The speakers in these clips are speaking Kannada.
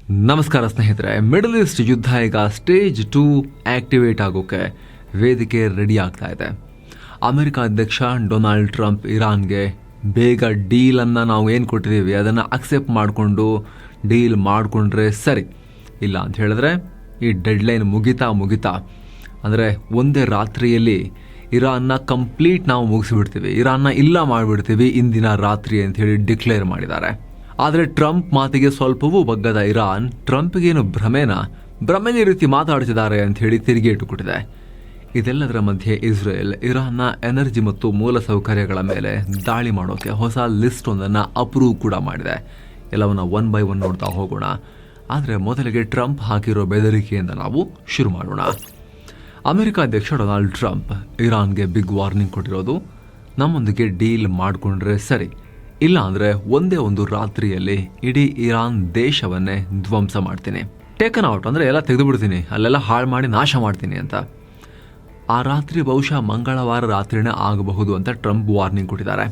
ನಮಸ್ಕಾರ ಸ್ನೇಹಿತರೆ. ಮಿಡಲ್ ಈಸ್ಟ್ ಯುದ್ಧ ಈಗ ಸ್ಟೇಜ್ 2 ಆಕ್ಟಿವೇಟ್ ಆಗೋಕೆ ವೇದಿಕೆ ರೆಡಿ ಆಗ್ತಾ ಇದೆ. ಅಮೆರಿಕ ಅಧ್ಯಕ್ಷ ಡೊನಾಲ್ಡ್ ಟ್ರಂಪ್ ಇರಾನ್ಗೆ ಬೇಗ ಡೀಲನ್ನು ನಾವು ಏನು ಕೊಟ್ಟಿದ್ದೀವಿ ಅದನ್ನು ಅಕ್ಸೆಪ್ಟ್ ಮಾಡಿಕೊಂಡು ಡೀಲ್ ಮಾಡಿಕೊಂಡ್ರೆ ಸರಿ, ಇಲ್ಲ ಅಂತ ಹೇಳಿದ್ರೆ ಈ ಡೆಡ್ಲೈನ್ ಮುಗಿತಾ ಅಂದರೆ ಒಂದೇ ರಾತ್ರಿಯಲ್ಲಿ ಇರಾನ್ನ ಕಂಪ್ಲೀಟ್ ನಾವು ಮುಗಿಸಿಬಿಡ್ತೀವಿ, ಇರಾನ್ನ ಇಲ್ಲ ಮಾಡಿಬಿಡ್ತೀವಿ ಇಂದಿನ ರಾತ್ರಿ ಅಂತ ಹೇಳಿ ಡಿಕ್ಲೇರ್ ಮಾಡಿದ್ದಾರೆ. ಆದರೆ ಟ್ರಂಪ್ ಮಾತಿಗೆ ಸ್ವಲ್ಪವೂ ಬಗ್ಗದ ಇರಾನ್ ಟ್ರಂಪ್ಗೇನು ಭ್ರಮೆನ ರೀತಿ ಮಾತಾಡ್ತಿದ್ದಾರೆ ಅಂತ ಹೇಳಿ ತಿರುಗಿ ಇಟ್ಟುಕೊಟ್ಟಿದೆ. ಇದೆಲ್ಲದರ ಮಧ್ಯೆ ಇಸ್ರೇಲ್ ಇರಾನ್ನ ಎನರ್ಜಿ ಮತ್ತು ಮೂಲಸೌಕರ್ಯಗಳ ಮೇಲೆ ದಾಳಿ ಮಾಡೋಕೆ ಹೊಸ ಲಿಸ್ಟ್ ಒಂದನ್ನು ಅಪ್ರೂವ್ ಕೂಡ ಮಾಡಿದೆ. ಎಲ್ಲವನ್ನ 1 by 1 ನೋಡ್ತಾ ಹೋಗೋಣ. ಆದರೆ ಮೊದಲಿಗೆ ಟ್ರಂಪ್ ಹಾಕಿರೋ ಬೆದರಿಕೆಯಿಂದ ನಾವು ಶುರು ಮಾಡೋಣ. ಅಮೆರಿಕ ಅಧ್ಯಕ್ಷ ಡೊನಾಲ್ಡ್ ಟ್ರಂಪ್ ಇರಾನ್ಗೆ ಬಿಗ್ ವಾರ್ನಿಂಗ್ ಕೊಟ್ಟಿರೋದು, ನಮ್ಮೊಂದಿಗೆ ಡೀಲ್ ಮಾಡಿಕೊಂಡ್ರೆ ಸರಿ, ಇಲ್ಲ ಅಂದರೆ ಒಂದೇ ಒಂದು ರಾತ್ರಿಯಲ್ಲಿ ಇಡೀ ಇರಾನ್ ದೇಶವನ್ನೇ ಧ್ವಂಸ ಮಾಡ್ತೀನಿ, ಟೇಕನ್ ಔಟ್ ಅಂದರೆ ಎಲ್ಲ ತೆಗೆದುಬಿಡ್ತೀನಿ, ಅಲ್ಲೆಲ್ಲ ಹಾಳು ಮಾಡಿ ನಾಶ ಮಾಡ್ತೀನಿ ಅಂತ. ಆ ರಾತ್ರಿ ಬಹುಶಃ ಮಂಗಳವಾರ ರಾತ್ರಿನೇ ಆಗಬಹುದು ಅಂತ ಟ್ರಂಪ್ ವಾರ್ನಿಂಗ್ ಕೊಟ್ಟಿದ್ದಾರೆ.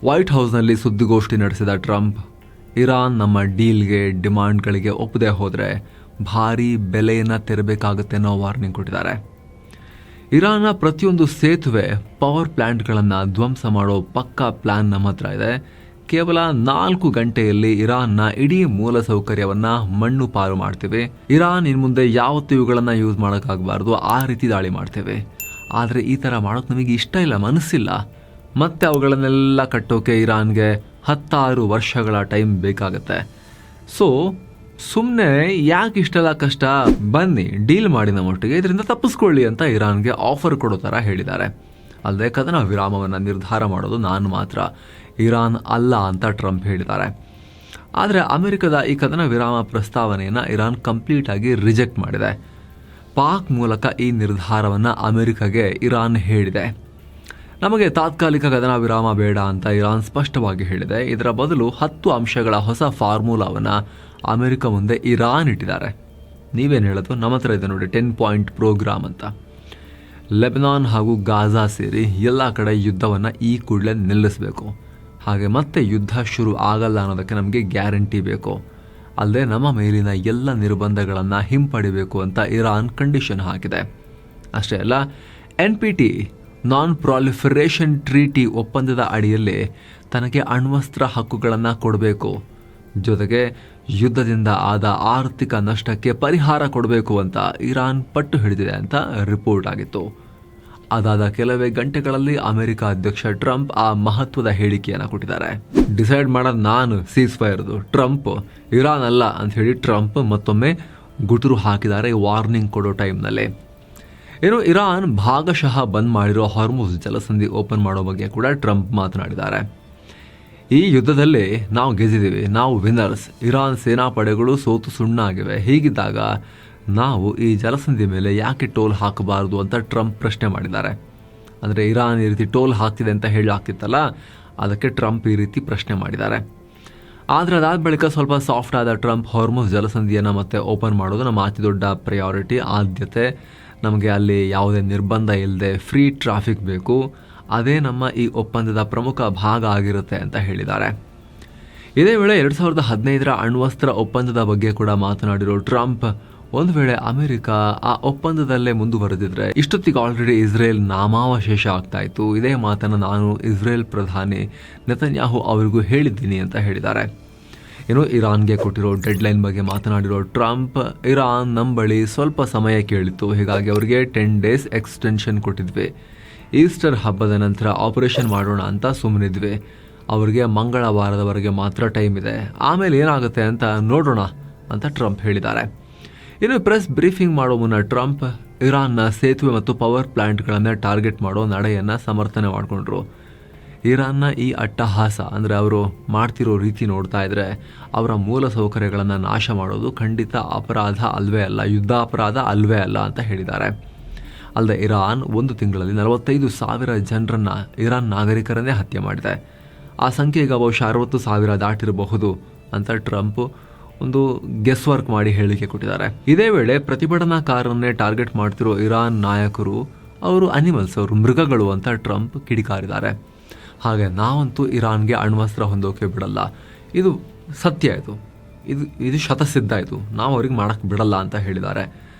ವೈಟ್ ಹೌಸ್ನಲ್ಲಿ ಸುದ್ದಿಗೋಷ್ಠಿ ನಡೆಸಿದ ಟ್ರಂಪ್, ಇರಾನ್ ನಮ್ಮ ಡೀಲ್ಗೆ ಡಿಮಾಂಡ್ಗಳಿಗೆ ಒಪ್ಪದೆ ಹೋದರೆ ಭಾರೀ ಬೆಲೆಯನ್ನು ತೆರಬೇಕಾಗುತ್ತೆ ಅನ್ನೋ ವಾರ್ನಿಂಗ್ ಕೊಟ್ಟಿದ್ದಾರೆ. ಇರಾನ್ನ ಪ್ರತಿಯೊಂದು ಸೇತುವೆ, ಪವರ್ ಪ್ಲಾಂಟ್ಗಳನ್ನು ಧ್ವಂಸ ಮಾಡೋ ಪಕ್ಕಾ ಪ್ಲಾನ್ ನಮ್ಮ ಹತ್ರ ಇದೆ. ಕೇವಲ 4 ಗಂಟೆಯಲ್ಲಿ ಇರಾನ್ನ ಇಡೀ ಮೂಲಸೌಕರ್ಯವನ್ನು ಮಣ್ಣು ಪಾರು ಮಾಡ್ತೇವೆ. ಇರಾನ್ ಇನ್ನು ಮುಂದೆ ಯಾವತ್ತೂ ಇವುಗಳನ್ನು ಯೂಸ್ ಮಾಡೋಕ್ಕಾಗಬಾರ್ದು, ಆ ರೀತಿ ದಾಳಿ ಮಾಡ್ತೇವೆ. ಆದರೆ ಈ ಥರ ಮಾಡೋಕ್ಕೆ ನಮಗೆ ಇಷ್ಟ ಇಲ್ಲ, ಮನಸ್ಸಿಲ್ಲ. ಮತ್ತೆ ಅವುಗಳನ್ನೆಲ್ಲ ಕಟ್ಟೋಕೆ ಇರಾನ್ಗೆ 16 ವರ್ಷಗಳ ಟೈಮ್ ಬೇಕಾಗತ್ತೆ. ಸೊ ಸುಮ್ಮನೆ ಯಾಕೆ ಇಷ್ಟೆಲ್ಲ ಕಷ್ಟ, ಬನ್ನಿ ಡೀಲ್ ಮಾಡಿ ನಮ್ಮೊಟ್ಟಿಗೆ, ಇದರಿಂದ ತಪ್ಪಿಸ್ಕೊಳ್ಳಿ ಅಂತ ಇರಾನ್ಗೆ ಆಫರ್ ಕೊಡೋ ಥರ ಹೇಳಿದ್ದಾರೆ. ಅಲ್ಲದೆ ಕದನ ವಿರಾಮವನ್ನು ನಿರ್ಧಾರ ಮಾಡೋದು ನಾನು ಮಾತ್ರ, ಇರಾನ್ ಅಲ್ಲ ಅಂತ ಟ್ರಂಪ್ ಹೇಳಿದ್ದಾರೆ. ಆದರೆ ಅಮೆರಿಕದ ಈ ಕದನ ವಿರಾಮ ಪ್ರಸ್ತಾವನೆಯನ್ನು ಇರಾನ್ ಕಂಪ್ಲೀಟಾಗಿ ರಿಜೆಕ್ಟ್ ಮಾಡಿದೆ. ಪಾಕ್ ಮೂಲಕ ಈ ನಿರ್ಧಾರವನ್ನು ಅಮೆರಿಕಗೆ ಇರಾನ್ ಹೇಳಿದೆ. ನಮಗೆ ತಾತ್ಕಾಲಿಕ ಕದನ ವಿರಾಮ ಬೇಡ ಅಂತ ಇರಾನ್ ಸ್ಪಷ್ಟವಾಗಿ ಹೇಳಿದೆ. ಇದರ ಬದಲು 10 ಅಂಶಗಳ ಹೊಸ ಫಾರ್ಮುಲಾವನ್ನು ಅಮೆರಿಕ ಮುಂದೆ ಇರಾನ್ ಇಟ್ಟಿದ್ದಾರೆ. ನೀವೇನು ಹೇಳೋದು, ನಮ್ಮ ಹತ್ರ ಇದೆ ನೋಡಿ 10 ಪಾಯಿಂಟ್ ಪ್ರೋಗ್ರಾಮ್ ಅಂತ. ಲೆಬನಾನ್ ಹಾಗೂ ಗಾಜಾ ಸೇರಿ ಎಲ್ಲ ಕಡೆ ಯುದ್ಧವನ್ನು ಈ ಕೂಡಲೇ ನಿಲ್ಲಿಸಬೇಕು, ಹಾಗೆ ಮತ್ತೆ ಯುದ್ಧ ಶುರು ಆಗಲ್ಲ ಅನ್ನೋದಕ್ಕೆ ನಮಗೆ ಗ್ಯಾರಂಟಿ ಬೇಕು. ಅಲ್ಲದೆ ನಮ್ಮ ಮೇಲಿನ ಎಲ್ಲ ನಿರ್ಬಂಧಗಳನ್ನು ಹಿಂಪಡಿಬೇಕು ಅಂತ ಇರಾನ್ ಕಂಡೀಷನ್ ಹಾಕಿದೆ. ಅಷ್ಟೇ ಅಲ್ಲ, NPT ನಾನ್ ಪ್ರಾಲಿಫರೇಷನ್ ಟ್ರೀಟಿ ಒಪ್ಪಂದದ ಅಡಿಯಲ್ಲಿ ತನಗೆ ಅಣ್ವಸ್ತ್ರ ಹಕ್ಕುಗಳನ್ನು ಕೊಡಬೇಕು, ಜೊತೆಗೆ ಯುದ್ಧದಿಂದ ಆದ ಆರ್ಥಿಕ ನಷ್ಟಕ್ಕೆ ಪರಿಹಾರ ಕೊಡಬೇಕು ಅಂತ ಇರಾನ್ ಪಟ್ಟು ಹಿಡಿದಿದೆ ಅಂತ ರಿಪೋರ್ಟ್ ಆಗಿತ್ತು. ಅದಾದ ಕೆಲವೇ ಗಂಟೆಗಳಲ್ಲಿ ಅಮೆರಿಕ ಅಧ್ಯಕ್ಷ ಟ್ರಂಪ್ ಆ ಮಹತ್ವದ ಹೇಳಿಕೆಯನ್ನು ಕೊಟ್ಟಿದ್ದಾರೆ. ಡಿಸೈಡ್ ಮಾಡೋದು ನಾನು, ಸೀಸ್ ಫೈರ್ದು, ಟ್ರಂಪ್ ಇರಾನ್ ಅಲ್ಲ ಅಂತ ಹೇಳಿ ಟ್ರಂಪ್ ಮತ್ತೊಮ್ಮೆ ಗುಟುರು ಹಾಕಿದ್ದಾರೆ ವಾರ್ನಿಂಗ್ ಕೊಡೋ ಟೈಮ್ನಲ್ಲಿ. ಏನು, ಇರಾನ್ ಭಾಗಶಃ ಬಂದ್ ಮಾಡಿರೋ ಹಾರ್ಮುಜ್ ಜಲಸಂಧಿ ಓಪನ್ ಮಾಡೋ ಬಗ್ಗೆ ಕೂಡ ಟ್ರಂಪ್ ಮಾತನಾಡಿದ್ದಾರೆ. ಈ ಯುದ್ಧದಲ್ಲಿ ನಾವು ಗೆದ್ದಿದ್ದೀವಿ, ನಾವು ವಿನ್ನರ್ಸ್, ಇರಾನ್ ಸೇನಾಪಡೆಗಳು ಸೋತು ಸುಣ್ಣಾಗಿವೆ. ಹೀಗಿದ್ದಾಗ ನಾವು ಈ ಜಲಸಂಧಿ ಮೇಲೆ ಯಾಕೆ ಟೋಲ್ ಹಾಕಬಾರದು ಅಂತ ಟ್ರಂಪ್ ಪ್ರಶ್ನೆ ಮಾಡಿದ್ದಾರೆ. ಅಂದರೆ ಇರಾನ್ ಈ ರೀತಿ ಟೋಲ್ ಹಾಕ್ತಿದೆ ಅಂತ ಹೇಳಿ ಆಗ್ತಿತ್ತಲ್ಲ, ಅದಕ್ಕೆ ಟ್ರಂಪ್ ಈ ರೀತಿ ಪ್ರಶ್ನೆ ಮಾಡಿದ್ದಾರೆ. ಆದರೆ ಅದಾದ ಬಳಿಕ ಸ್ವಲ್ಪ ಸಾಫ್ಟ್ ಆದ ಟ್ರಂಪ್, ಹಾರ್ಮುಜ್ ಜಲಸಂಧಿಯನ್ನು ಮತ್ತೆ ಓಪನ್ ಮಾಡೋದು ನಮ್ಮ ಅತಿ ದೊಡ್ಡ ಪ್ರಯಾರಿಟಿ, ಆದ್ಯತೆ. ನಮಗೆ ಅಲ್ಲಿ ಯಾವುದೇ ನಿರ್ಬಂಧ ಇಲ್ಲದೆ ಫ್ರೀ ಟ್ರಾಫಿಕ್ ಬೇಕು, ಅದೇ ನಮ್ಮ ಈ ಒಪ್ಪಂದದ ಪ್ರಮುಖ ಭಾಗ ಆಗಿರುತ್ತೆ ಅಂತ ಹೇಳಿದ್ದಾರೆ. ಇದೇ ವೇಳೆ 2015ರ ಅಣ್ವಸ್ತ್ರ ಒಪ್ಪಂದದ ಬಗ್ಗೆ ಕೂಡ ಮಾತನಾಡಿರೋ ಟ್ರಂಪ್, ಒಂದು ವೇಳೆ ಅಮೆರಿಕ ಆ ಒಪ್ಪಂದದಲ್ಲೇ ಮುಂದುವರೆದಿದ್ರೆ ಇಷ್ಟೊತ್ತಿಗೆ ಆಲ್ರೆಡಿ ಇಸ್ರೇಲ್ ನಾಮಾವಶೇಷ ಆಗ್ತಾ ಇತ್ತು. ಇದೇ ಮಾತನ್ನು ನಾನು ಇಸ್ರೇಲ್ ಪ್ರಧಾನಿ ನೆತನ್ಯಾಹು ಅವರಿಗೂ ಹೇಳಿದ್ದೀನಿ ಅಂತ ಹೇಳಿದ್ದಾರೆ. ಏನು, ಇರಾನ್ಗೆ ಕೊಟ್ಟಿರೋ ಡೆಡ್ಲೈನ್ ಬಗ್ಗೆ ಮಾತನಾಡಿರೋ ಟ್ರಂಪ್, ಇರಾನ್ ನಮ್ಮ ಬಳಿ ಸ್ವಲ್ಪ ಸಮಯ ಕೇಳಿತ್ತು, ಹೀಗಾಗಿ ಅವರಿಗೆ 10 days ಎಕ್ಸ್ಟೆನ್ಷನ್ ಕೊಟ್ಟಿದ್ವಿ. ಈಸ್ಟರ್ ಹಬ್ಬದ ನಂತರ ಆಪರೇಷನ್ ಮಾಡೋಣ ಅಂತ ಸುಮ್ಮನಿದ್ವಿ. ಅವರಿಗೆ ಮಂಗಳವಾರದವರೆಗೆ ಮಾತ್ರ ಟೈಮ್ ಇದೆ, ಆಮೇಲೆ ಏನಾಗುತ್ತೆ ಅಂತ ನೋಡೋಣ ಅಂತ ಟ್ರಂಪ್ ಹೇಳಿದ್ದಾರೆ. ಇನ್ನು ಪ್ರೆಸ್ ಬ್ರೀಫಿಂಗ್ ಮಾಡೋ ಮುನ್ನ ಟ್ರಂಪ್ ಇರಾನ್ನ ಸೇತುವೆ ಮತ್ತು ಪವರ್ ಪ್ಲಾಂಟ್ಗಳನ್ನು ಟಾರ್ಗೆಟ್ ಮಾಡೋ ನಡೆಯನ್ನು ಸಮರ್ಥನೆ ಮಾಡಿಕೊಂಡ್ರು. ಇರಾನ್ನ ಈ ಅಟ್ಟಹಾಸ ಅಂದರೆ ಅವರು ಮಾಡ್ತಿರೋ ರೀತಿ ನೋಡ್ತಾ ಇದ್ರೆ ಅವರ ಮೂಲ ಸೌಕರ್ಯಗಳನ್ನು ನಾಶ ಮಾಡೋದು ಖಂಡಿತ ಅಪರಾಧ ಅಲ್ವೇ ಅಲ್ಲ, ಯುದ್ಧ ಅಪರಾಧ ಅಲ್ವೇ ಅಲ್ಲ ಅಂತ ಹೇಳಿದ್ದಾರೆ. ಅಲ್ಲದೆ ಇರಾನ್ 1 ತಿಂಗಳಲ್ಲಿ 45,000 ಜನರನ್ನು, ಇರಾನ್ ನಾಗರಿಕರನ್ನೇ ಹತ್ಯೆ ಮಾಡಿದೆ. ಆ ಸಂಖ್ಯೆ ಈಗ ಬಹುಶಃ 60,000 ದಾಟಿರಬಹುದು ಅಂತ ಟ್ರಂಪ್ ಒಂದು ಗೆಸ್ ವರ್ಕ್ ಮಾಡಿ ಹೇಳಿಕೆ ಕೊಟ್ಟಿದ್ದಾರೆ. ಇದೇ ವೇಳೆ ಪ್ರತಿಭಟನಾಕಾರರನ್ನೇ ಟಾರ್ಗೆಟ್ ಮಾಡ್ತಿರೋ ಇರಾನ್ ನಾಯಕರು, ಅವರು ಅನಿಮಲ್ಸ್, ಅವರು ಮೃಗಗಳು ಅಂತ ಟ್ರಂಪ್ ಕಿಡಿಕಾರಿದ್ದಾರೆ. ಹಾಗೆ ನಾವಂತೂ ಇರಾನ್ಗೆ ಅಣ್ವಸ್ತ್ರ ಹೊಂದೋಕೆ ಬಿಡಲ್ಲ, ಇದು ಸತ್ಯ. ಇದು ಇದು ಶತಸಿದ್ಧ, ನಾವು ಅವ್ರಿಗೆ ಮಾಡಕ್ಕೆ ಬಿಡಲ್ಲ ಅಂತ ಹೇಳಿದ್ದಾರೆ.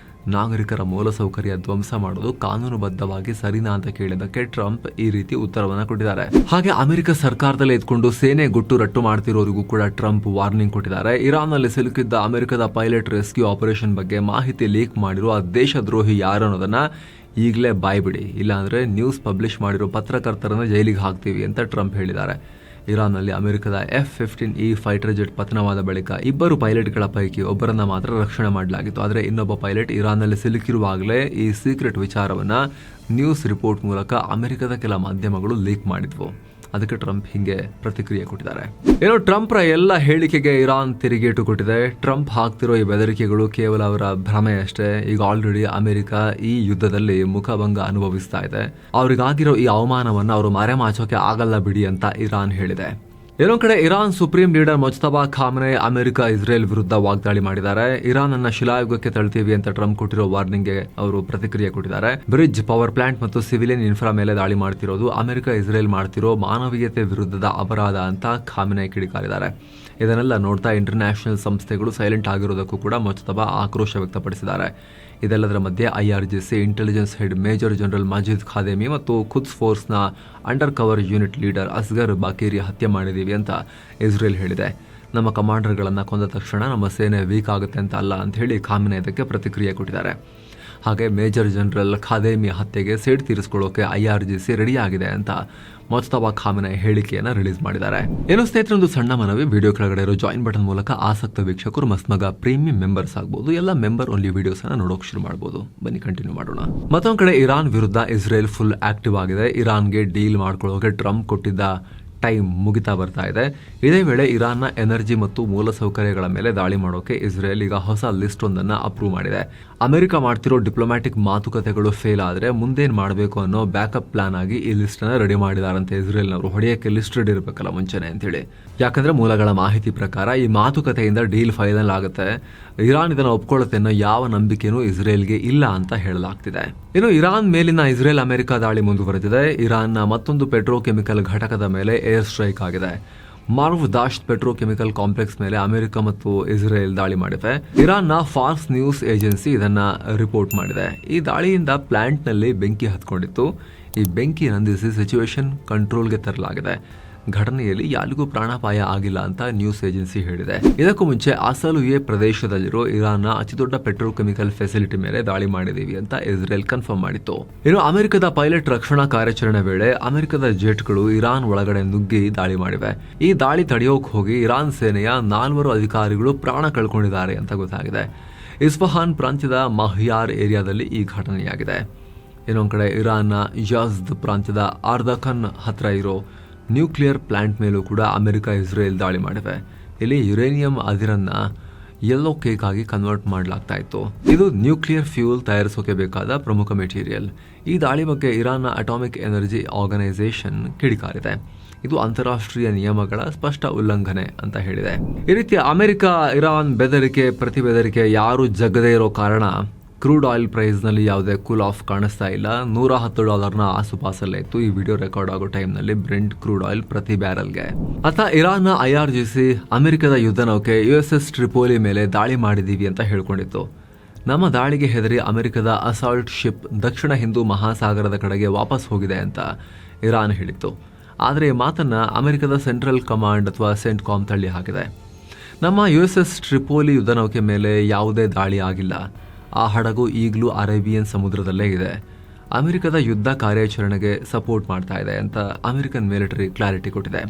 ನಾಗರಿಕರ ಮೂಲಸೌಕರ್ಯ ಧ್ವಂಸ ಮಾಡೋದು ಕಾನೂನುಬದ್ಧವಾಗಿ ಸರಿನಾ ಅಂತ ಕೇಳಿದ್ದಕ್ಕೆ ಟ್ರಂಪ್ ಈ ರೀತಿ ಉತ್ತರವನ್ನ ಕೊಟ್ಟಿದ್ದಾರೆ. ಹಾಗೆ ಅಮೆರಿಕ ಸರ್ಕಾರದಲ್ಲೇ ಇದ್ಕೊಂಡು ಸೇನೆ ಗುಟ್ಟು ರಟ್ಟು ಮಾಡ್ತಿರೋರಿಗೂ ಕೂಡ ಟ್ರಂಪ್ ವಾರ್ನಿಂಗ್ ಕೊಟ್ಟಿದ್ದಾರೆ. ಇರಾನ್ನಲ್ಲಿ ಸಿಲುಕಿದ್ದ ಅಮೆರಿಕದ ಪೈಲಟ್ ರೆಸ್ಕ್ಯೂ ಆಪರೇಷನ್ ಬಗ್ಗೆ ಮಾಹಿತಿ ಲೀಕ್ ಮಾಡಿರುವ ದೇಶದ್ರೋಹಿ ಯಾರು ಅನ್ನೋದನ್ನ ಈಗಲೇ ಬಾಯ್ಬಿಡಿ, ಇಲ್ಲಾಂದ್ರೆ ನ್ಯೂಸ್ ಪಬ್ಲಿಷ್ ಮಾಡಿರೋ ಪತ್ರಕರ್ತರನ್ನ ಜೈಲಿಗೆ ಹಾಕ್ತೀವಿ ಅಂತ ಟ್ರಂಪ್ ಹೇಳಿದ್ದಾರೆ. ಇರಾನ್ನಲ್ಲಿ ಅಮೆರಿಕದ F-15E ಫೈಟರ್ ಜೆಟ್ ಪತನವಾದ ಬಳಿಕ ಇಬ್ಬರು ಪೈಲಟ್ಗಳ ಪೈಕಿ ಒಬ್ಬರನ್ನ ಮಾತ್ರ ರಕ್ಷಣೆ ಮಾಡಲಾಗಿತ್ತು. ಆದರೆ ಇನ್ನೊಬ್ಬ ಪೈಲಟ್ ಇರಾನ್ನಲ್ಲಿ ಸಿಲುಕಿರುವಾಗಲೇ ಈ ಸೀಕ್ರೆಟ್ ವಿಚಾರವನ್ನ ನ್ಯೂಸ್ ರಿಪೋರ್ಟ್ ಮೂಲಕ ಅಮೆರಿಕದ ಕೆಲ ಮಾಧ್ಯಮಗಳು ಲೀಕ್ ಮಾಡಿದ್ವು. ಅದಕ್ಕೆ ಟ್ರಂಪ್ ಹಿಂಗೆ ಪ್ರತಿಕ್ರಿಯೆ ಕೊಟ್ಟಿದ್ದಾರೆ. ಟ್ರಂಪ್ರ ಎಲ್ಲ ಹೇಳಿಕೆಗೆ ಇರಾನ್ ತಿರುಗೇಟು ಕೊಟ್ಟಿದೆ. ಟ್ರಂಪ್ ಹಾಕ್ತಿರೋ ಈ ಬೆದರಿಕೆಗಳು ಕೇವಲ ಅವರ ಭ್ರಮೆ ಅಷ್ಟೇ. ಈಗ ಆಲ್ರೆಡಿ ಅಮೆರಿಕ ಈ ಯುದ್ಧದಲ್ಲಿ ಮುಖಭಂಗ ಅನುಭವಿಸ್ತಾ ಇದೆ. ಅವ್ರಿಗಾಗಿರೋ ಈ ಅವಮಾನವನ್ನು ಅವರು ಮರೆಮಾಚೋಕೆ ಆಗಲ್ಲ ಬಿಡಿ ಅಂತ ಇರಾನ್ ಹೇಳಿದೆ. ಇನ್ನೊಂದು ಕಡೆ Iran supreme leader Mujtaba Khamenei America Israel ವಿರುದ್ಧ ವಾಗ್ದಾಳಿ ಮಾಡಿದ್ದಾರೆ. ಇರಾನ್ ಅನ್ನ ಶಿಲಾಯುಗಕ್ಕೆ ತಳ್ತೀವಿ ಅಂತ ಟ್ರಂಪ್ ಕೊಟ್ಟಿರೋ ವಾರ್ನಿಂಗ್ಗೆ ಅವರು ಪ್ರತಿಕ್ರಿಯೆ ಕೊಟ್ಟಿದ್ದಾರೆ. ಬ್ರಿಡ್ಜ್, ಪವರ್ ಪ್ಲಾಂಟ್ ಮತ್ತು ಸಿವಿಲಿಯನ್ ಇನ್ಫ್ರಾ ಮೇಲೆ ದಾಳಿ ಮಾಡ್ತಿರೋದು ಅಮೆರಿಕ ಇಸ್ರೇಲ್ ಮಾಡ್ತಿರೋ ಮಾನವೀಯತೆ ವಿರುದ್ಧದ ಅಪರಾಧ ಅಂತ ಖಾಮೆನಿ ಕಿಡಿಕಾರಿದ್ದಾರೆ. ಇದನ್ನೆಲ್ಲ ನೋಡ್ತಾ ಇಂಟರ್ನ್ಯಾಷನಲ್ ಸಂಸ್ಥೆಗಳು ಸೈಲೆಂಟ್ ಆಗಿರೋದಕ್ಕೂ ಕೂಡ ಮುಜ್ತಬಾ ಆಕ್ರೋಶ ವ್ಯಕ್ತಪಡಿಸಿದ್ದಾರೆ. ಇದೆಲ್ಲದರ ಮಧ್ಯೆ IRGC intelligence head major general Majid Khademi ಮತ್ತು ಖುದ್ಸ್ ಫೋರ್ಸ್ನ undercover unit leader Asghar Bakeri ಹತ್ಯೆ ಮಾಡಿದ್ದೀವಿ ಅಂತ ಇಸ್ರೇಲ್ ಹೇಳಿದೆ. ನಮ್ಮ ಕಮಾಂಡರ್ಗಳನ್ನು ಕೊಂದ ತಕ್ಷಣ ನಮ್ಮ ಸೇನೆ ವೀಕ್ ಆಗುತ್ತೆ ಅಂತ ಅಲ್ಲ ಅಂತ ಹೇಳಿ ಖಾಮೆನಿ ಇದಕ್ಕೆ ಪ್ರತಿಕ್ರಿಯೆ ಕೊಟ್ಟಿದ್ದಾರೆ. ಹಾಗೆ ಮೇಜರ್ ಜನರಲ್ ಖಾದೇಮಿ ಹತ್ಯೆಗೆ ಸೇಡು ತೀರಿಸಿಕೊಳ್ಳೋಕೆ IRGC ರೆಡಿ ಆಗಿದೆ ಅಂತ ಮುಜ್ತಬಾ ಖಾಮೆನಿ ಹೇಳಿಕೆಯನ್ನು ರಿಲೀಸ್ ಮಾಡಿದ್ದಾರೆ. ಸ್ನೇಹಿತರೆ, ಒಂದು ಸಣ್ಣ ಮನವಿ, ವಿಡಿಯೋ ಕೆಳಗಡೆ ಇರೋ ಜಾಯಿನ್ ಬಟನ್ ಮೂಲಕ ಆಸಕ್ತ ವೀಕ್ಷಕರು ಮಸ್ಮಗ ಪ್ರೀಮಿಯಂ ಮೆಂಬರ್ಸ್ ಆಗಬಹುದು. ಎಲ್ಲ ಮೆಂಬರ್ ಓನ್ಲಿ ವಿಡಿಯೋಸ್ ಅನ್ನ ನೋಡೋಕೆ ಶುರು ಮಾಡಬಹುದು. ಬನ್ನಿ ಕಂಟಿನ್ಯೂ ಮಾಡೋಣ. ಮತ್ತೊಂದು ಕಡೆ ಇರಾನ್ ವಿರುದ್ಧ ಇಸ್ರೇಲ್ ಫುಲ್ ಆಕ್ಟಿವ್ ಆಗಿದೆ. ಇರಾನ್ಗೆ ಡೀಲ್ ಮಾಡ್ಕೊಳ್ಳೋಕೆ ಟ್ರಂಪ್ ಕೊಟ್ಟಿದ್ದ ಟೈಮ್ ಮುಗಿತಾ ಬರ್ತಾ ಇದೆ. ಇದೇ ವೇಳೆ ಇರಾನ್ನ ಎನರ್ಜಿ ಮತ್ತು ಮೂಲಸೌಕರ್ಯಗಳ ಮೇಲೆ ದಾಳಿ ಮಾಡೋಕೆ ಇಸ್ರೇಲ್ ಈಗ ಹೊಸ ಲಿಸ್ಟ್ ಒಂದನ್ನು ಅಪ್ರೂವ್ ಮಾಡಿದೆ. ಅಮೆರಿಕ ಮಾಡ್ತಿರೋ ಡಿಪ್ಲೊಮ್ಯಾಟಿಕ್ ಮಾತುಕತೆಗಳು ಫೇಲ್ ಆದರೆ ಮುಂದೇನು ಮಾಡಬೇಕು ಅನ್ನೋ ಬ್ಯಾಕಪ್ ಪ್ಲಾನ್ ಆಗಿ ಈ ಲಿಸ್ಟ್ ಅನ್ನ ರೆಡಿ ಮಾಡಿದಾರಂತೆ ಇಸ್ರೇಲ್ನವರು. ಹೊಡೆಯಕ್ಕೆ ಲಿಸ್ಟ್ ರೆಡಿ ಇರಬೇಕಲ್ಲ ಮುಂಚೆನೆ ಅಂತೇಳಿ. ಯಾಕಂದ್ರೆ ಮೂಲಗಳ ಮಾಹಿತಿ ಪ್ರಕಾರ ಈ ಮಾತುಕತೆಯಿಂದ ಡೀಲ್ ಫೈನಲ್ ಆಗುತ್ತೆ. ಇರಾನ್ ಇದನ್ನು ಒಪ್ಕೊಳ್ಳುತ್ತೆ ಅನ್ನೋ ಯಾವ ನಂಬಿಕೆನೂ ಇಸ್ರೇಲ್ಗೆ ಇಲ್ಲ ಅಂತ ಹೇಳಲಾಗ್ತಿದೆ. ಇನ್ನು ಇರಾನ್ ಮೇಲಿನ ಇಸ್ರೇಲ್ ಅಮೆರಿಕ ದಾಳಿ ಮುಂದುವರೆದಿದೆ. ಇರಾನ್ನ ಮತ್ತೊಂದು ಪೆಟ್ರೋಕೆಮಿಕಲ್ ಘಟಕದ ಮೇಲೆ ಏರ್ ಸ್ಟ್ರೈಕ್ ಆಗಿದೆ. ಮಾರ್ವ್ ದಾಶ್ತ್ ಪೆಟ್ರೋಕೆಮಿಕಲ್ ಕಾಂಪ್ಲೆಕ್ಸ್ ಮೇಲೆ ಅಮೆರಿಕ ಮತ್ತು ಇಸ್ರೇಲ್ ದಾಳಿ ಮಾಡಿವೆ. ಇರಾನ್ನ ಫಾರ್ಸ್ ನ್ಯೂಸ್ ಏಜೆನ್ಸಿ ಇದನ್ನ ರಿಪೋರ್ಟ್ ಮಾಡಿದೆ. ಈ ದಾಳಿಯಿಂದ ಪ್ಲಾಂಟ್ ನಲ್ಲಿ ಬೆಂಕಿ ಹತ್ಕೊಂಡಿತ್ತು. ಈ ಬೆಂಕಿ ನಂದಿಸಿ ಸಿಚುವೇಶನ್ ಕಂಟ್ರೋಲ್ಗೆ ತರಲಾಗಿದೆ. ಘಟನೆಯಲ್ಲಿ ಯಾರಿಗೂ ಪ್ರಾಣಾಪಾಯ ಆಗಿಲ್ಲ ಅಂತ ನ್ಯೂಸ್ ಏಜೆನ್ಸಿ ಹೇಳಿದೆ. ಇದಕ್ಕೂ ಮುಂಚೆ ಅಸಲುಯೆ ಪ್ರದೇಶದಲ್ಲಿರೋ ಇರಾನ್ನ ಅತಿದೊಡ್ಡ ಪೆಟ್ರೋಕೆಮಿಕಲ್ ಫೆಸಿಲಿಟಿ ಮೇಲೆ ದಾಳಿ ಮಾಡಿದೀವಿ ಅಂತ ಇಸ್ರೇಲ್ ಕನ್ಫರ್ಮ್ ಮಾಡಿತ್ತು. ಇನ್ನು ಅಮೆರಿಕದ ಪೈಲಟ್ ರಕ್ಷಣಾ ಕಾರ್ಯಾಚರಣೆ ವೇಳೆ ಅಮೆರಿಕದ ಜೆಟ್ಗಳು ಇರಾನ್ ಒಳಗಡೆ ನುಗ್ಗಿ ದಾಳಿ ಮಾಡಿವೆ. ಈ ದಾಳಿ ತಡೆಯೋಕೆ ಹೋಗಿ ಇರಾನ್ ಸೇನೆಯ 4 ಅಧಿಕಾರಿಗಳು ಪ್ರಾಣ ಕಳ್ಕೊಂಡಿದ್ದಾರೆ ಅಂತ ಗೊತ್ತಾಗಿದೆ. ಇಸ್ಫಹಾನ್ ಪ್ರಾಂತ್ಯದ ಮಹ್ಯಾರ್ ಏರಿಯಾದಲ್ಲಿ ಈ ಘಟನೆಯಾಗಿದೆ. ಇನ್ನೊಂದು ಕಡೆ ಇರಾನ್ನ ಯಜ್ದ್ ಪ್ರಾಂತ್ಯದ ಅರ್ದಖನ್ ಹತ್ರ ಇರೋ ನ್ಯೂಕ್ಲಿಯರ್ ಪ್ಲಾಂಟ್ ಮೇಲೂ ಕೂಡ ಅಮೆರಿಕ ಇಸ್ರೇಲ್ ದಾಳಿ ಮಾಡಿವೆ. ಇಲ್ಲಿ ಯುರೇನಿಯಂ ಅದಿರನ್ನ ಯೆಲ್ಲೋ ಕೇಕ್ ಆಗಿ ಕನ್ವರ್ಟ್ ಮಾಡಲಾಗ್ತಾ ಇತ್ತು. ಇದು ನ್ಯೂಕ್ಲಿಯರ್ ಫ್ಯೂಲ್ ತಯಾರಿಸೋಕೆ ಬೇಕಾದ ಪ್ರಮುಖ ಮೆಟೀರಿಯಲ್. ಈ ದಾಳಿ ಬಗ್ಗೆ ಇರಾನ್ನ ಅಟಾಮಿಕ್ ಎನರ್ಜಿ ಆರ್ಗನೈಸೇಷನ್ ಕಿಡಿಕಾರಿದೆ. ಇದು ಅಂತಾರಾಷ್ಟ್ರೀಯ ನಿಯಮಗಳ ಸ್ಪಷ್ಟ ಉಲ್ಲಂಘನೆ ಅಂತ ಹೇಳಿದೆ. ಈ ರೀತಿ ಅಮೆರಿಕ ಇರಾನ್ ಬೆದರಿಕೆ ಪ್ರತಿ ಬೆದರಿಕೆ ಯಾರು ಜಗ್ಗದೇ ಇರೋ ಕಾರಣ ಕ್ರೂಡ್ ಆಯಿಲ್ ಪ್ರೈಸ್ನಲ್ಲಿ ಯಾವುದೇ ಕೂಲ್ ಆಫ್ ಕಾಣಿಸ್ತಾ ಇಲ್ಲ. $110 ಆಸುಪಾಸಲ್ಲೇ ಇತ್ತು. ಈ ವಿಡಿಯೋ ರೆಕಾರ್ಡ್ ಆಗೋ ಟೈಮ್ನಲ್ಲಿ ಬ್ರೆಂಟ್ ಕ್ರೂಡ್ ಆಯಿಲ್ ಪ್ರತಿ ಬ್ಯಾರಲ್ಗೆ. ಇರಾನ್ನ IRGC ಅಮೆರಿಕದ ಯುದ್ಧ ನೌಕೆ USS ಟ್ರಿಪೋಲಿ ಮೇಲೆ ದಾಳಿ ಮಾಡಿದೀವಿ ಅಂತ ಹೇಳ್ಕೊಂಡಿತ್ತು. ನಮ್ಮ ದಾಳಿಗೆ ಹೆದರಿ ಅಮೆರಿಕದ ಅಸಾಲ್ಟ್ ಶಿಪ್ ದಕ್ಷಿಣ ಹಿಂದೂ ಮಹಾಸಾಗರದ ಕಡೆಗೆ ವಾಪಸ್ ಹೋಗಿದೆ ಅಂತ ಇರಾನ್ ಹೇಳಿತ್ತು. ಆದರೆ ಈ ಮಾತನ್ನ ಅಮೆರಿಕದ ಸೆಂಟ್ರಲ್ ಕಮಾಂಡ್ ಅಥವಾ ಸೆಂಟ್ಕಾಮ್ ತಳ್ಳಿ ಹಾಕಿದೆ. ನಮ್ಮ USS ಟ್ರಿಪೋಲಿ ಯುದ್ಧ ನೌಕೆ ಮೇಲೆ ಯಾವುದೇ ದಾಳಿ ಆಗಿಲ್ಲ. ಆ ಹಡಗು ಈಗಲೂ ಅರೇಬಿಯನ್ ಸಮುದ್ರದಲ್ಲೇ ಇದೆ. ಅಮೆರಿಕದ ಯುದ್ಧ ಕಾರ್ಯಾಚರಣೆಗೆ ಸಪೋರ್ಟ್ ಮಾಡ್ತಾ ಇದೆ ಅಂತ ಅಮೆರಿಕನ್ ಮಿಲಿಟರಿ ಕ್ಲಾರಿಟಿ ಕೊಟ್ಟಿದೆ.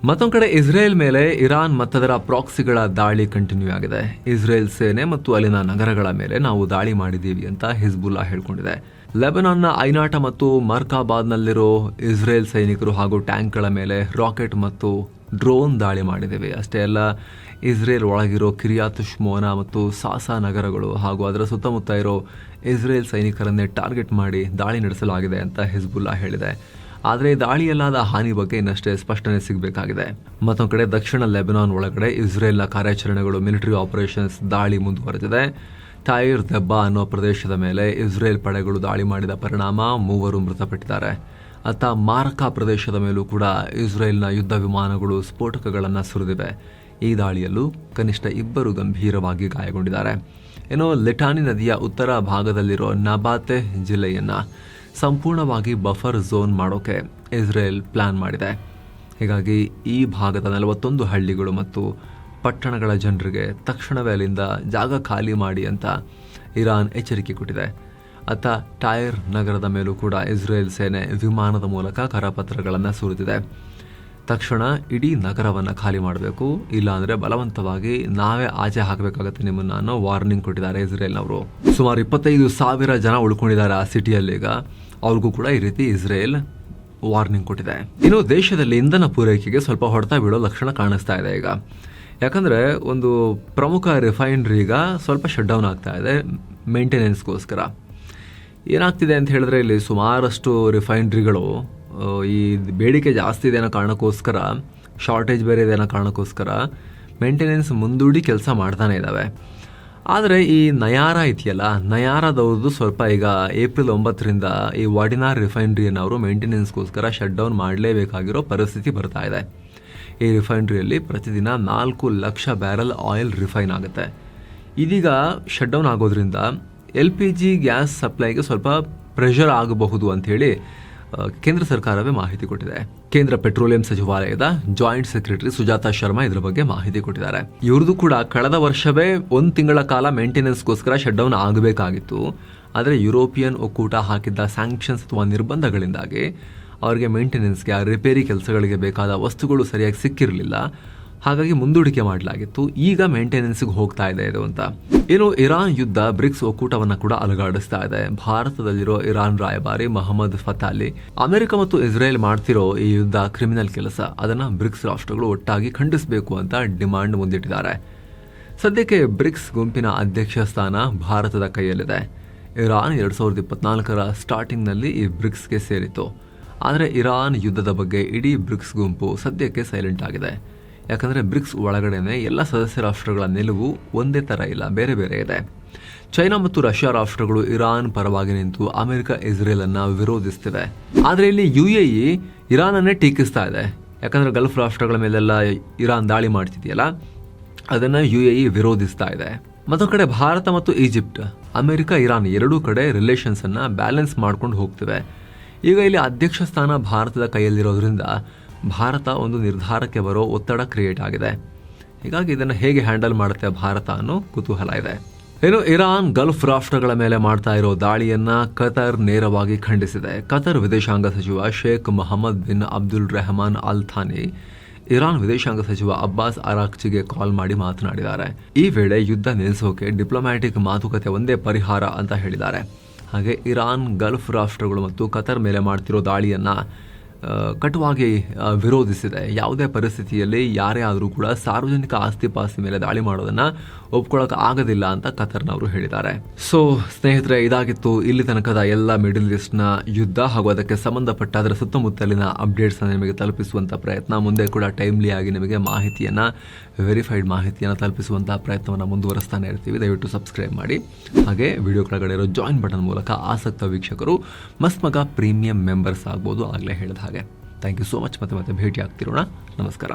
ಮತ್ತೊಂದು ಕಡೆ ಇಸ್ರೇಲ್ ಮೇಲೆ ಇರಾನ್ ಮತ್ತದರ ಪ್ರಾಕ್ಸಿಗಳ ದಾಳಿ ಕಂಟಿನ್ಯೂ ಆಗಿದೆ. ಇಸ್ರೇಲ್ ಸೇನೆ ಮತ್ತು ಅಲ್ಲಿನ ನಗರಗಳ ಮೇಲೆ ನಾವು ದಾಳಿ ಮಾಡಿದ್ದೀವಿ ಅಂತ ಹಿಜ್ಬುಲ್ಲಾ ಹೇಳ್ಕೊಂಡಿದೆ. ಲೆಬನಾನ್ನ ಐನಾಟ ಮತ್ತು ಮರ್ಕಾಬಾದ್ನಲ್ಲಿರೋ ಇಸ್ರೇಲ್ ಸೈನಿಕರು ಹಾಗೂ ಟ್ಯಾಂಕ್ಗಳ ಮೇಲೆ ರಾಕೆಟ್ ಮತ್ತು ಡ್ರೋನ್ ದಾಳಿ ಮಾಡಿದ್ದೇವೆ. ಅಷ್ಟೇ ಅಲ್ಲ, ಇಸ್ರೇಲ್ ಒಳಗಿರೋ ಕಿರಿಯಾತ್ ಶ್ಮೋನಾ ಮತ್ತು ಸಾಸಾ ನಗರಗಳು ಹಾಗೂ ಅದರ ಸುತ್ತಮುತ್ತ ಇರೋ ಇಸ್ರೇಲ್ ಸೈನಿಕರನ್ನೇ ಟಾರ್ಗೆಟ್ ಮಾಡಿ ದಾಳಿ ನಡೆಸಲಾಗಿದೆ ಅಂತ ಹಿಜ್ಬುಲ್ಲಾ ಹೇಳಿದೆ. ಆದರೆ ದಾಳಿಯಲ್ಲಾದ ಹಾನಿ ಬಗ್ಗೆ ಇನ್ನಷ್ಟೇ ಸ್ಪಷ್ಟನೆ ಸಿಗಬೇಕಾಗಿದೆ. ಮತ್ತೊಂದು ಕಡೆ ದಕ್ಷಿಣ ಲೆಬನಾನ್ ಒಳಗಡೆ ಇಸ್ರೇಲ್ನ ಕಾರ್ಯಾಚರಣೆಗಳು ಮಿಲಿಟರಿ ಆಪರೇಷನ್ಸ್ ದಾಳಿ ಮುಂದುವರೆದಿದೆ. ಟೈರ್ ದೆಬ್ಬಾ ಅನ್ನೋ ಪ್ರದೇಶದ ಮೇಲೆ ಇಸ್ರೇಲ್ ಪಡೆಗಳು ದಾಳಿ ಮಾಡಿದ ಪರಿಣಾಮ 3 ಮೃತಪಟ್ಟಿದ್ದಾರೆ. ಮಾರಕ ಪ್ರದೇಶದ ಮೇಲೂ ಕೂಡ ಇಸ್ರೇಲ್ನ ಯುದ್ಧ ವಿಮಾನಗಳು ಸ್ಫೋಟಕಗಳನ್ನು ಸುರಿದಿವೆ. ಈ ದಾಳಿಯಲ್ಲೂ ಕನಿಷ್ಠ 2 ಗಂಭೀರವಾಗಿ ಗಾಯಗೊಂಡಿದ್ದಾರೆ. ಇನ್ನು ಲಿಟಾನಿ ನದಿಯ ಉತ್ತರ ಭಾಗದಲ್ಲಿರೋ ನಬಾತೆ ಜಿಲ್ಲೆಯನ್ನು ಸಂಪೂರ್ಣವಾಗಿ ಬಫರ್ ಝೋನ್ ಮಾಡೋಕೆ ಇಸ್ರೇಲ್ ಪ್ಲಾನ್ ಮಾಡಿದೆ. ಹೀಗಾಗಿ ಈ ಭಾಗದ 41 ಹಳ್ಳಿಗಳು ಮತ್ತು ಪಟ್ಟಣಗಳ ಜನರಿಗೆ ತಕ್ಷಣವೇ ಅಲ್ಲಿಂದ ಜಾಗ ಖಾಲಿ ಮಾಡಿ ಅಂತ ಇರಾನ್ ಎಚ್ಚರಿಕೆ ಕೊಟ್ಟಿದೆ. ಅತ್ತ ಟೈರ್ ನಗರದ ಮೇಲೂ ಕೂಡ ಇಸ್ರೇಲ್ ಸೇನೆ ವಿಮಾನದ ಮೂಲಕ ಕರಪತ್ರಗಳನ್ನು ಸುರಿದಿದೆ. ತಕ್ಷಣ ಇಡೀ ನಗರವನ್ನು ಖಾಲಿ ಮಾಡಬೇಕು, ಇಲ್ಲಾಂದರೆ ಬಲವಂತವಾಗಿ ನಾವೇ ಆಚೆ ಹಾಕಬೇಕಾಗತ್ತೆ ನಿಮ್ಮನ್ನು ಅನ್ನೋ ವಾರ್ನಿಂಗ್ ಕೊಟ್ಟಿದ್ದಾರೆ ಇಸ್ರೇಲ್ನವರು. ಸುಮಾರು 25,000 ಜನ ಉಳ್ಕೊಂಡಿದ್ದಾರೆ ಆ ಸಿಟಿಯಲ್ಲಿ. ಈಗ ಅವ್ರಿಗೂ ಕೂಡ ಈ ರೀತಿ ಇಸ್ರೇಲ್ ವಾರ್ನಿಂಗ್ ಕೊಟ್ಟಿದೆ. ಇನ್ನು ದೇಶದಲ್ಲಿ ಇಂಧನ ಪೂರೈಕೆಗೆ ಸ್ವಲ್ಪ ಹೊಡೆತ ಬೀಳೋ ಲಕ್ಷಣ ಕಾಣಿಸ್ತಾ ಇದೆ ಈಗ. ಯಾಕಂದರೆ ಒಂದು ಪ್ರಮುಖ ರಿಫೈನರಿ ಈಗ ಸ್ವಲ್ಪ ಶಟ್ ಡೌನ್ ಆಗ್ತಾ ಇದೆ ಮೇಂಟೆನೆನ್ಸ್ಗೋಸ್ಕರ. ಏನಾಗ್ತಿದೆ ಅಂತ ಹೇಳಿದ್ರೆ ಇಲ್ಲಿ ಸುಮಾರಷ್ಟು ರಿಫೈನರಿಗಳು ಈ ಬೇಡಿಕೆ ಜಾಸ್ತಿ ಇದೆ ಅನ್ನೋ ಕಾರಣಕ್ಕೋಸ್ಕರ, ಶಾರ್ಟೇಜ್ ಬೇರೆ ಇದೆ ಅನ್ನೋ ಕಾರಣಕ್ಕೋಸ್ಕರ ಮೇಂಟೆನೆನ್ಸ್ ಮುಂದೂಡಿ ಕೆಲಸ ಮಾಡ್ತಾನೆ ಇದ್ದಾವೆ. ಆದರೆ ಈ ನಯಾರ ಇದೆಯಲ್ಲ, ನಯಾರದವ್ರದ್ದು ಸ್ವಲ್ಪ ಈಗ ಏಪ್ರಿಲ್ 9ರಿಂದ ಈ ವಾಡಿನಾರ್ ರಿಫೈನರಿಯನ್ನು ಅವರು ಮೇಂಟೆನೆನ್ಸ್ಗೋಸ್ಕರ ಶಟ್ ಡೌನ್ ಮಾಡಲೇಬೇಕಾಗಿರೋ ಪರಿಸ್ಥಿತಿ ಬರ್ತಾ ಇದೆ. ಈ ರಿಫೈನರಿಯಲ್ಲಿ ಪ್ರತಿದಿನ 4 ಲಕ್ಷ ಬ್ಯಾರಲ್ ಆಯಿಲ್ ರಿಫೈನ್ ಆಗುತ್ತೆ. ಇದೀಗ ಶಟ್ ಡೌನ್ ಆಗೋದ್ರಿಂದ LPG ಗ್ಯಾಸ್ ಸಪ್ಲೈಗೆ ಸ್ವಲ್ಪ ಪ್ರೆಷರ್ ಆಗಬಹುದು ಅಂಥೇಳಿ ಕೇಂದ್ರ ಸರ್ಕಾರವೇ ಮಾಹಿತಿ ಕೊಟ್ಟಿದೆ. ಕೇಂದ್ರ ಪೆಟ್ರೋಲಿಯಂ ಸಚಿವಾಲಯದ ಜಾಯಿಂಟ್ ಸೆಕ್ರೆಟರಿ ಸುಜಾತಾ ಶರ್ಮಾ ಇದರ ಬಗ್ಗೆ ಮಾಹಿತಿ ಕೊಟ್ಟಿದ್ದಾರೆ. ಇವ್ರದ್ದು ಕೂಡ ಕಳೆದ ವರ್ಷವೇ 1 ತಿಂಗಳ ಕಾಲ ಮೇಂಟೆನೆನ್ಸ್ಗೋಸ್ಕರ ಶಟ್ ಡೌನ್ ಆಗಬೇಕಾಗಿತ್ತು. ಆದರೆ ಯುರೋಪಿಯನ್ ಒಕ್ಕೂಟ ಹಾಕಿದ್ದ ಸ್ಯಾಂಕ್ಷನ್ಸ್ ಅಥವಾ ನಿರ್ಬಂಧಗಳಿಂದಾಗಿ ಅವರಿಗೆ ಮೇಂಟೆನೆನ್ಸ್ಗೆ, ರಿಪೇರಿ ಕೆಲಸಗಳಿಗೆ ಬೇಕಾದ ವಸ್ತುಗಳು ಸರಿಯಾಗಿ ಸಿಕ್ಕಿರಲಿಲ್ಲ. ಹಾಗಾಗಿ ಮುಂದೂಡಿಕೆ ಮಾಡಲಾಗಿತ್ತು. ಈಗ ಮೇಂಟೆನೆನ್ಸ್ಗೆ ಹೋಗ್ತಾ ಇದೆ ಇದು ಅಂತ. ಇನ್ನು ಇರಾನ್ ಯುದ್ಧ ಬ್ರಿಕ್ಸ್ ಒಕ್ಕೂಟವನ್ನು ಕೂಡ ಅಲುಗಾಡಿಸ್ತಾ ಇದೆ. ಭಾರತದಲ್ಲಿರೋ ಇರಾನ್ ರಾಯಭಾರಿ ಮೊಹಮ್ಮದ್ ಫತಾಲಿ ಅಮೆರಿಕ ಮತ್ತು ಇಸ್ರೇಲ್ ಮಾಡ್ತಿರೋ ಈ ಯುದ್ಧ ಕ್ರಿಮಿನಲ್ ಕೆಲಸ, ಅದನ್ನು ಬ್ರಿಕ್ಸ್ ರಾಷ್ಟ್ರಗಳು ಒಟ್ಟಾಗಿ ಖಂಡಿಸಬೇಕು ಅಂತ ಡಿಮಾಂಡ್ ಮುಂದಿಟ್ಟಿದ್ದಾರೆ. ಸದ್ಯಕ್ಕೆ ಬ್ರಿಕ್ಸ್ ಗುಂಪಿನ ಅಧ್ಯಕ್ಷ ಸ್ಥಾನ ಭಾರತದ ಕೈಯಲ್ಲಿದೆ. ಇರಾನ್ 2024ರ ಸ್ಟಾರ್ಟಿಂಗ್ನಲ್ಲಿ ಈ ಬ್ರಿಕ್ಸ್ಗೆ ಸೇರಿತ್ತು. ಆದರೆ ಇರಾನ್ ಯುದ್ಧದ ಬಗ್ಗೆ ಇಡೀ ಬ್ರಿಕ್ಸ್ ಗುಂಪು ಸದ್ಯಕ್ಕೆ ಸೈಲೆಂಟ್ ಆಗಿದೆ. ಯಾಕಂದರೆ ಬ್ರಿಕ್ಸ್ ಒಳಗಡೆನೆ ಎಲ್ಲ ಸದಸ್ಯ ರಾಷ್ಟ್ರಗಳ ನಿಲುವು ಒಂದೇ ಥರ ಇಲ್ಲ, ಬೇರೆ ಬೇರೆ ಇದೆ. ಚೈನಾ ಮತ್ತು ರಷ್ಯಾ ರಾಷ್ಟ್ರಗಳು ಇರಾನ್ ಪರವಾಗಿ ನಿಂತು ಅಮೆರಿಕ ಇಸ್ರೇಲನ್ನು ವಿರೋಧಿಸ್ತಿವೆ. ಆದರೆ ಇಲ್ಲಿ UAE ಇರಾನನ್ನೇ ಟೀಕಿಸ್ತಾ ಇದೆ. ಯಾಕಂದರೆ ಗಲ್ಫ್ ರಾಷ್ಟ್ರಗಳ ಮೇಲೆಲ್ಲ ಇರಾನ್ ದಾಳಿ ಮಾಡ್ತಿದೆಯಲ್ಲ, ಅದನ್ನು UAE ವಿರೋಧಿಸ್ತಾ ಇದೆ. ಮತ್ತೊಂದು ಕಡೆ ಭಾರತ ಮತ್ತು ಈಜಿಪ್ಟ್, ಅಮೆರಿಕ, ಇರಾನ್ ಎರಡೂ ಕಡೆ ರಿಲೇಷನ್ಸನ್ನು ಬ್ಯಾಲೆನ್ಸ್ ಮಾಡ್ಕೊಂಡು ಹೋಗ್ತಿವೆ. ಈಗ ಇಲ್ಲಿ ಅಧ್ಯಕ್ಷ ಸ್ಥಾನ ಭಾರತದ ಕೈಯಲ್ಲಿರೋದ್ರಿಂದ ಭಾರತ ಒಂದು ನಿರ್ಧಾರಕ್ಕೆ ಬರೋ ಒತ್ತಡ ಕ್ರಿಯೇಟ್ ಆಗಿದೆ. ಹೀಗಾಗಿ ಇದನ್ನು ಹೇಗೆ ಹ್ಯಾಂಡಲ್ ಮಾಡುತ್ತೆ ಭಾರತ ಅನ್ನೋ ಕುತೂಹಲ ಇದೆ. ಇನ್ನು ಇರಾನ್ ಗಲ್ಫ್ ರಾಷ್ಟ್ರಗಳ ಮೇಲೆ ಮಾಡ್ತಾ ಇರೋ ದಾಳಿಯನ್ನ ಕತರ್ ನೇರವಾಗಿ ಖಂಡಿಸಿದೆ. ಕತರ್ ವಿದೇಶಾಂಗ ಸಚಿವ Sheikh Mohammed bin Abdul Rahman Al Thani Iran ವಿದೇಶಾಂಗ ಸಚಿವ ಅಬ್ಬಾಸ್ ಅರಾಕ್ಚಿಗೆ ಕಾಲ್ ಮಾಡಿ ಮಾತನಾಡಿದ್ದಾರೆ. ಈ ವೇಳೆ ಯುದ್ಧ ನಿಲ್ಲಿಸೋಕೆ ಡಿಪ್ಲೊಮ್ಯಾಟಿಕ್ ಮಾತುಕತೆ ಒಂದೇ ಪರಿಹಾರ ಅಂತ ಹೇಳಿದ್ದಾರೆ. ಹಾಗೆ ಇರಾನ್ ಗಲ್ಫ್ ರಾಷ್ಟ್ರಗಳು ಮತ್ತು ಕತರ್ ಮೇಲೆ ಮಾಡ್ತಿರೋ ದಾಳಿಯನ್ನು ಕಟುವಾಗಿ ವಿರೋಧಿಸಿದೆ. ಯಾವುದೇ ಪರಿಸ್ಥಿತಿಯಲ್ಲಿ ಯಾರೇ ಆದರೂ ಕೂಡ ಸಾರ್ವಜನಿಕ ಆಸ್ತಿ ಮೇಲೆ ದಾಳಿ ಮಾಡೋದನ್ನು ಒಪ್ಕೊಳ್ಳೋಕೆ ಆಗೋದಿಲ್ಲ ಅಂತ ಕತರ್ನವರು ಹೇಳಿದ್ದಾರೆ. ಸೊ ಸ್ನೇಹಿತರೆ, ಇದಾಗಿತ್ತು ಇಲ್ಲಿ ತನಕದ ಎಲ್ಲ ಮಿಡಲ್ ಈಸ್ಟ್ನ ಯುದ್ಧ ಹಾಗೂ ಅದಕ್ಕೆ ಸಂಬಂಧಪಟ್ಟ ಅದರ ಸುತ್ತಮುತ್ತಲಿನ ಅಪ್ಡೇಟ್ಸನ್ನು ನಿಮಗೆ ತಲುಪಿಸುವಂಥ ಪ್ರಯತ್ನ. ಮುಂದೆ ಕೂಡ ಟೈಮ್ಲಿ ಆಗಿ ನಿಮಗೆ ಮಾಹಿತಿಯನ್ನು, ವೆರಿಫೈಡ್ ಮಾಹಿತಿಯನ್ನು ತಲುಪಿಸುವಂಥ ಪ್ರಯತ್ನವನ್ನು ಮುಂದುವರಿಸ್ತಾನೆ ಇರ್ತೀವಿ. ದಯವಿಟ್ಟು ಸಬ್ಸ್ಕ್ರೈಬ್ ಮಾಡಿ. ಹಾಗೆ ವಿಡಿಯೋ ಕೆಳಗಡೆ ಇರೋ ಜಾಯಿನ್ ಬಟನ್ ಮೂಲಕ ಆಸಕ್ತ ವೀಕ್ಷಕರು ಮಸ್ತ್ ಮಗ ಪ್ರೀಮಿಯಂ ಮೆಂಬರ್ಸ್ ಆಗ್ಬೋದು, ಆಗಲೇ ಹೇಳಿದ ಹಾಗೆ. Thank you so much. ಮತ್ತೆ ಭೇಟಿ ಆಗ್ತಿರೋಣ. ನಮಸ್ಕಾರ.